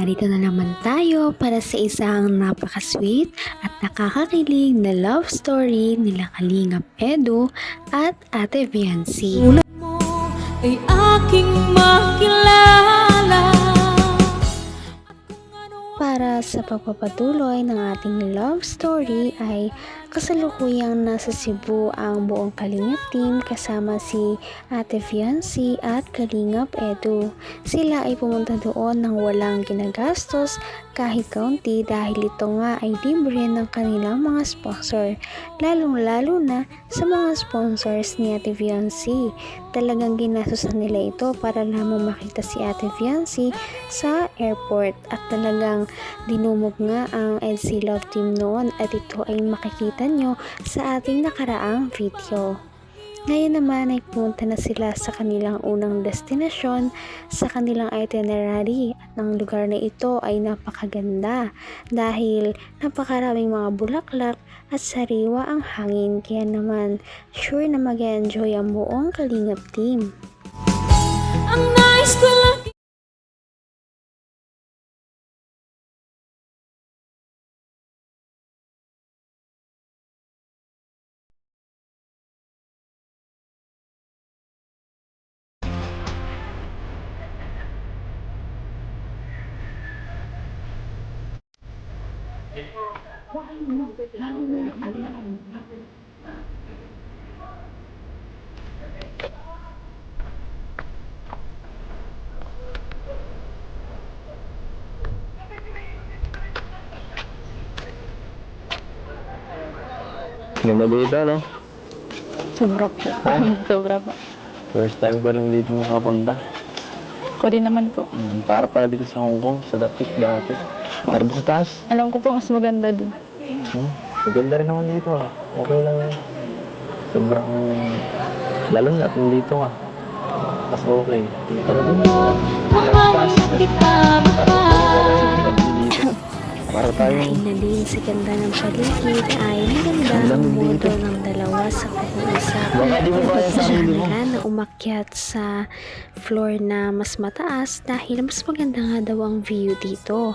narito na naman tayo para sa isang napaka-sweet at nakakakilig na love story nila Kalingap Edu at Ate Viancy. Ulat mo ay aking makilala. Para sa pagpapatuloy ng ating love story ay kasalukuyang nasa Cebu ang buong Kalingap team kasama si Ate Viancy at Kalingap Edu. Sila ay pumunta doon ng walang ginagastos kahit kaunti dahil ito nga ay libre ng kanilang mga sponsor. Lalong-lalo na sa mga sponsors ni Ate Viancy. Talagang ginastosan nila ito para lamang makita si Ate Viancy sa airport at talagang dinumog nga ang EDC Love Team noon at ito ay makikita nyo sa ating nakaraang video. Ngayon naman ay pumunta na sila sa kanilang unang destinasyon sa kanilang itinerary at ang lugar na ito ay napakaganda dahil napakaraming mga bulaklak at sariwa ang hangin kaya naman sure na mag-enjoy ang buong Kalingap team. Ang nais ko lang Ganda dito, no? Sobra po. Sobra po. First time ko lang dito makapunta. Ako din naman po. Para pala dito sa Hong Kong, sa Dapit dati. Para sa taas. Alam ko po mas maganda dun. Maganda rin naman dito, ah. Okay lang. Sobrang... Lalo na at nandito nga. Mas okay. mahal kita pa. Para Dahil tayong... na din sa ganda ng paligid ay maganda ang modo ng dalawa sa pag-uusap. Baka di mo kaya sa Pagpasyahan sarili mo. nila na umakyat sa floor na mas mataas dahil mas maganda nga daw ang view dito.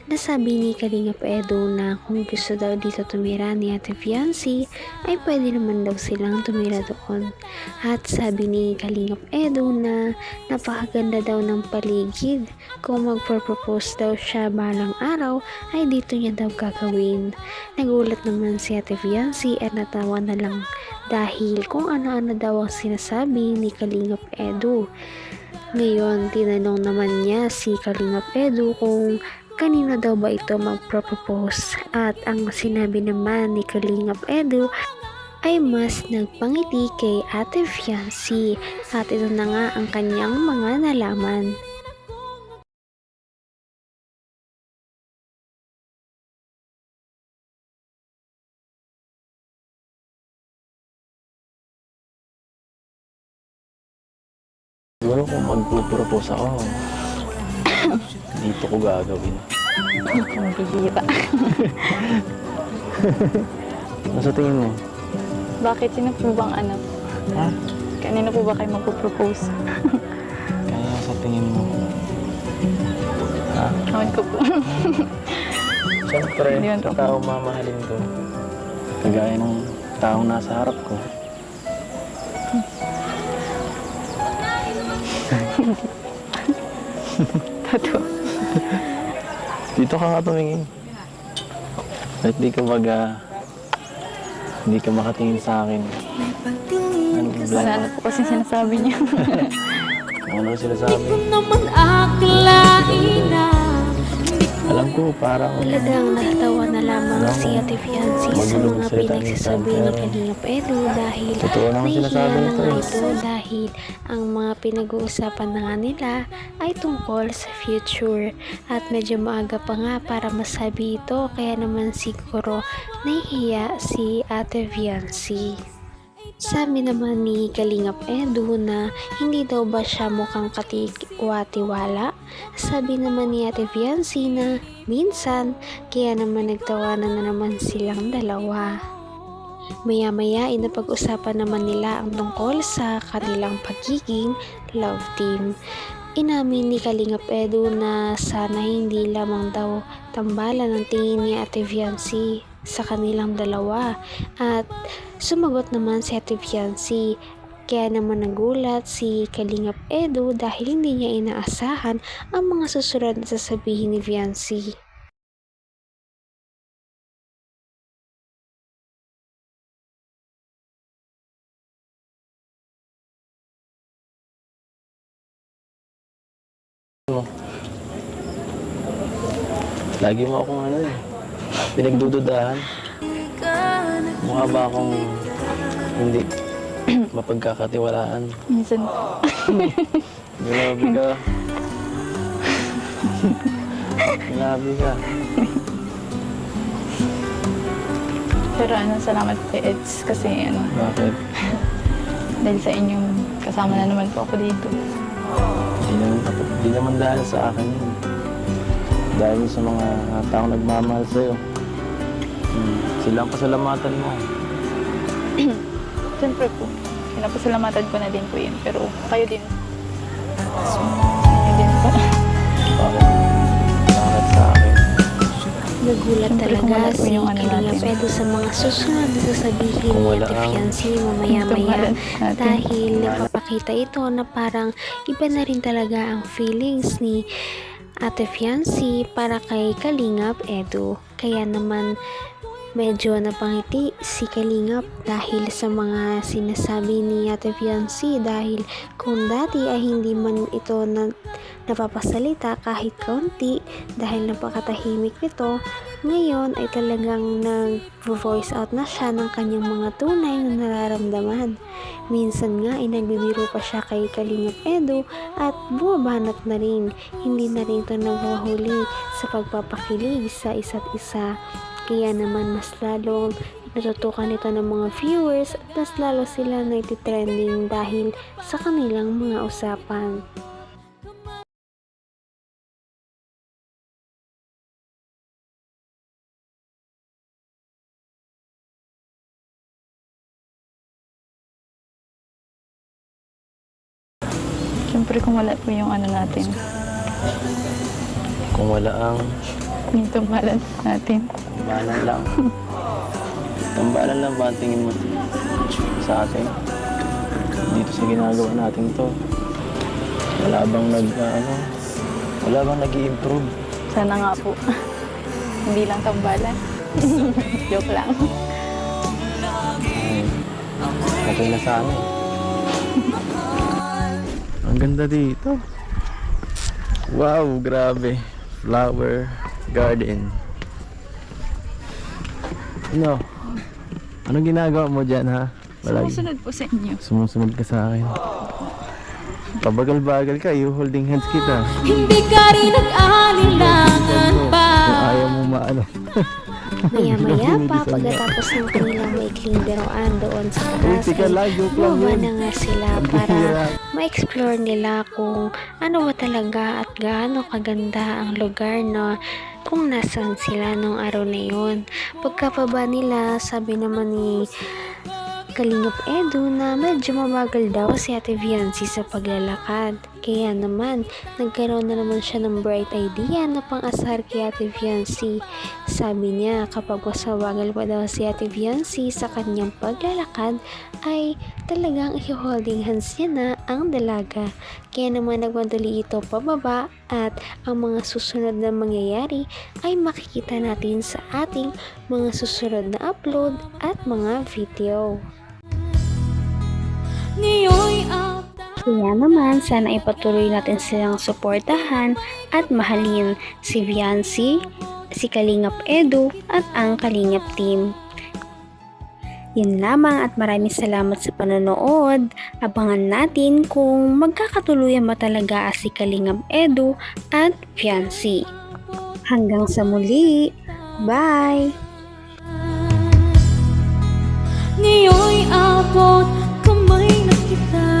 Nasabi ni Kalingap Edu na kung gusto daw dito tumira ni Ate Viancy ay pwede naman daw silang tumira doon. At sabi ni Kalingap Edu na napakaganda daw ng paligid. Kung magpropose daw siya balang araw ay dito niya daw gagawin. Nagulat naman si Ate Viancy at natawa na lang dahil kung ano-ano daw ang sinasabi ni Kalingap Edu. Ngayon, tinanong naman niya si Kalingap Edu kung kanino daw ba ito magpropose at ang sinabi naman ni Kalingap Edu ay mas nagpangiti kay Ate Viancy at ito na nga ang kanyang mga nalaman. Siguro kung magpupropose ako, dito ko gagawin. Ang bihira. Ano sa tingin mo? Bakit? Sino po bang anak? Ha? Kanino po ba kayo magpo-propose? Kaya sa tingin mo? Ha? Awan ko po. Siyempre, Yun po. tao mamahalin ko. Kagaya ng taong nasa harap ko. Tato. Dito ka nga tumingin. Kahit di ka hindi ka makatingin sa akin. Ano yung Wala na po kasi sinasabi niya. Ano sinasabi? Naman akalain na Alam ko, parang... Talagang natawa na lamang si Ate Viancy sa Magulong mga salita pinagsasabi minsan, ni pero Kalingap Edu dahil totoo naman nahihiya sinasabi na nito, nga eh. ito dahil ang mga pinag-uusapan na nga nila ay tungkol sa future at medyo maaga pa nga para masabi ito kaya naman siguro nahihiya si Ate Viancy. Sabi naman ni Kalingap Edu na hindi daw ba siya mukhang katiwa-tiwala. Sabi naman ni Ate Viancy na minsan, kaya naman nagtawanan na naman silang dalawa. Maya-maya ay napag-usapan naman nila ang tungkol sa kanilang pagiging love team. Inamin ni Kalingap Edu na sana hindi lamang daw tambalan ng tingin ni Ate Fiancy sa kanilang dalawa, at sumagot naman si Ate Fiancy. Kaya naman nagulat si Kalingap Edu dahil hindi niya inaasahan ang mga susunod na sasabihin ni Fiancy. Lagi mo akong pinagdududahan. Mukha ba akong hindi mapagkakatiwalaan? Minsan po. Grabe ka. Grabe ka. Pero salamat kay Eds kasi Bakit? dahil sa inyong kasama na naman po ako dito. Di naman dahil sa akin yun. Dahil sa mga taong nagmamahal sa'yo. Sila ang pasalamatan mo. Siyempre po, pinapasalamatan ko na din po yun. Pero kayo din. Kayo din po. Bakit? Bakit sa akin? Nagulat Siyempre, talaga kung wala po si yung Kalingap natin. Edu sa mga susunod na sasabihin Kung ni wala Ate ang- Fiancy mamaya-maya, Tumalan natin. dahil napapakita ito na parang iba na rin talaga ang feelings ni Ate Fiancy para kay Kalingap Edu. Kaya naman medyo napangiti si Kalingap dahil sa mga sinasabi ni Ate Fiancy, dahil kung dati ay hindi man ito napapasalita kahit kaunti dahil napakatahimik nito, ngayon ay talagang nag-voice out na siya ng kanyang mga tunay na nararamdaman. Minsan nga ay nagbibiro pa siya kay Kalingap Edu at bumabanat na rin. Hindi na rin ito nagwahuli sa pagpapakilig sa isa't isa. Kaya naman mas lalong natutukan ito ng mga viewers at mas lalo sila na iti-trending dahil sa kanilang mga usapan. Siyempre kung wala po yung natin. Kung wala ang Yung tumalan natin. tambalan lang. Tambalan lang ba ang tingin mo sa atin? Dito sa ginagawa natin to. Wala bang wala bang nag-i-improve? Sana nga po. Hindi lang tambalan. Joke lang. Okay na sana eh. Ang ganda dito. Wow, grabe. Flower garden. Anong ginagawa mo dyan, ha? Sumusunod po sa inyo. Sumusunod ka sa akin. Pabagal-bagal ka, you holding hands kita. Hindi ka rin nag-alinlangan pa. Kung ayaw mo Maya-maya pa pagkatapos ng kanilang maikling biroan doon sa taas Teka lang, ay joke lang bumaba yun. na nga sila para ma-explore nila kung ano ba talaga at gaano kaganda ang lugar na kung nasaan sila nung araw na yun. Pagkapaba nila, sabi naman ni Kalingap Edu na medyo mabagal daw si Ate Fiancy sa paglalakad. Kaya naman, nagkaroon na naman siya ng bright idea na pang-asar kay Ate Fiancy. Sabi niya kapag mas mabagal pa daw si Ate Fiancy sa kanyang paglalakad ay talagang i-holding hands niya na ang dalaga. Kaya naman nagmadali ito pababa at ang mga susunod na mangyayari ay makikita natin sa ating mga susunod na upload at mga video. Ngayon'y after. Kaya naman, sana ipatuloy natin silang suportahan at mahalin si Fiancy, si Kalingap Edu at ang Kalingap team. Yun lamang at maraming salamat sa panonood. Abangan natin kung magkakatuluyan ba talaga si Kalingap Edu at Fiancy. Hanggang sa muli. Bye! Ngayon'y abot kamay na kita.